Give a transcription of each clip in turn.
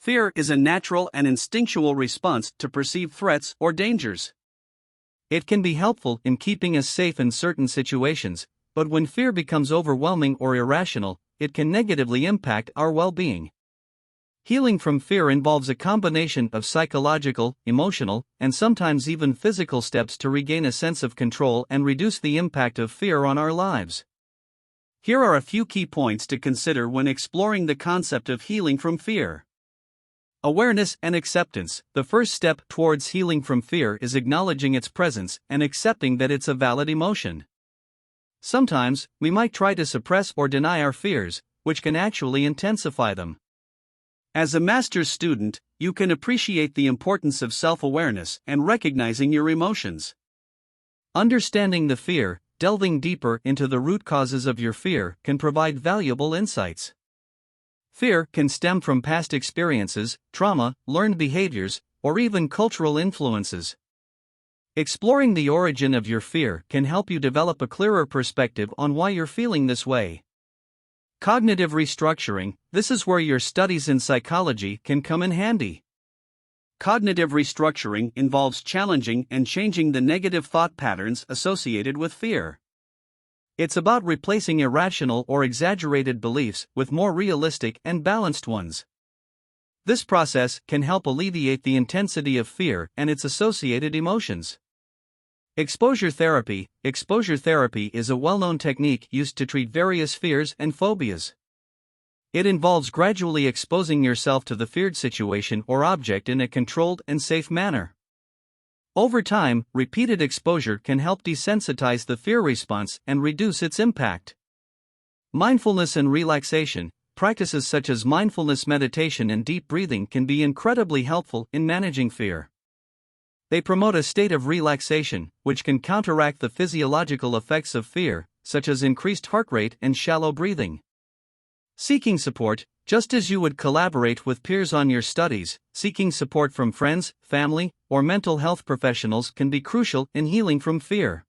Fear is a natural and instinctual response to perceived threats or dangers. It can be helpful in keeping us safe in certain situations, but when fear becomes overwhelming or irrational, it can negatively impact our well-being. Healing from fear involves a combination of psychological, emotional, and sometimes even physical steps to regain a sense of control and reduce the impact of fear on our lives. Here are a few key points to consider when exploring the concept of healing from fear. Awareness and acceptance. The first step towards healing from fear is acknowledging its presence and accepting that it's a valid emotion. Sometimes, we might try to suppress or deny our fears, which can actually intensify them. As a master's student, you can appreciate the importance of self-awareness and recognizing your emotions. Understanding the fear, delving deeper into the root causes of your fear, can provide valuable insights. Fear can stem from past experiences, trauma, learned behaviors, or even cultural influences. Exploring the origin of your fear can help you develop a clearer perspective on why you're feeling this way. Cognitive restructuring. This is where your studies in psychology can come in handy. Cognitive restructuring involves challenging and changing the negative thought patterns associated with fear. It's about replacing irrational or exaggerated beliefs with more realistic and balanced ones. This process can help alleviate the intensity of fear and its associated emotions. Exposure therapy. Exposure therapy is a well-known technique used to treat various fears and phobias. It involves gradually exposing yourself to the feared situation or object in a controlled and safe manner. Over time, repeated exposure can help desensitize the fear response and reduce its impact. Mindfulness and relaxation. Practices such as mindfulness meditation and deep breathing can be incredibly helpful in managing fear. They promote a state of relaxation, which can counteract the physiological effects of fear, such as increased heart rate and shallow breathing. Seeking support. Just as you would collaborate with peers on your studies, seeking support from friends, family, or mental health professionals can be crucial in healing from fear.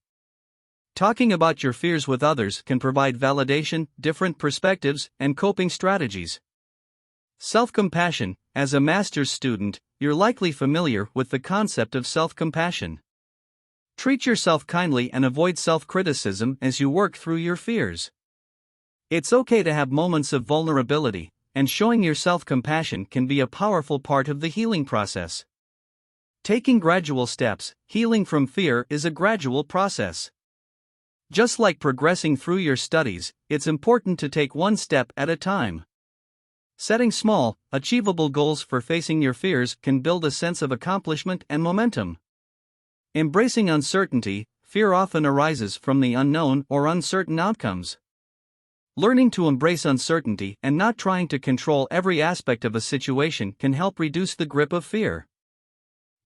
Talking about your fears with others can provide validation, different perspectives, and coping strategies. Self-compassion. As a master's student, you're likely familiar with the concept of self-compassion. Treat yourself kindly and avoid self-criticism as you work through your fears. It's okay to have moments of vulnerability, and showing your self-compassion can be a powerful part of the healing process. Taking gradual steps. Healing from fear is a gradual process. Just like progressing through your studies, it's important to take one step at a time. Setting small, achievable goals for facing your fears can build a sense of accomplishment and momentum. Embracing uncertainty. Fear often arises from the unknown or uncertain outcomes. Learning to embrace uncertainty and not trying to control every aspect of a situation can help reduce the grip of fear.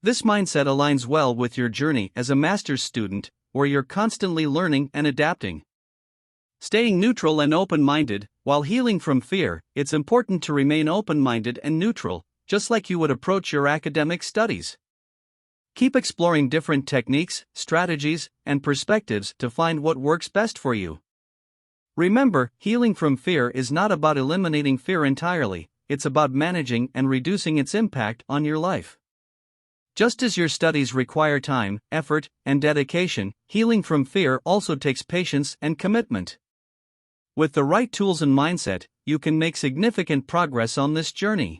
This mindset aligns well with your journey as a master's student, where you're constantly learning and adapting. Staying neutral and open-minded. While healing from fear, it's important to remain open-minded and neutral, just like you would approach your academic studies. Keep exploring different techniques, strategies, and perspectives to find what works best for you. Remember, healing from fear is not about eliminating fear entirely, it's about managing and reducing its impact on your life. Just as your studies require time, effort, and dedication, healing from fear also takes patience and commitment. With the right tools and mindset, you can make significant progress on this journey.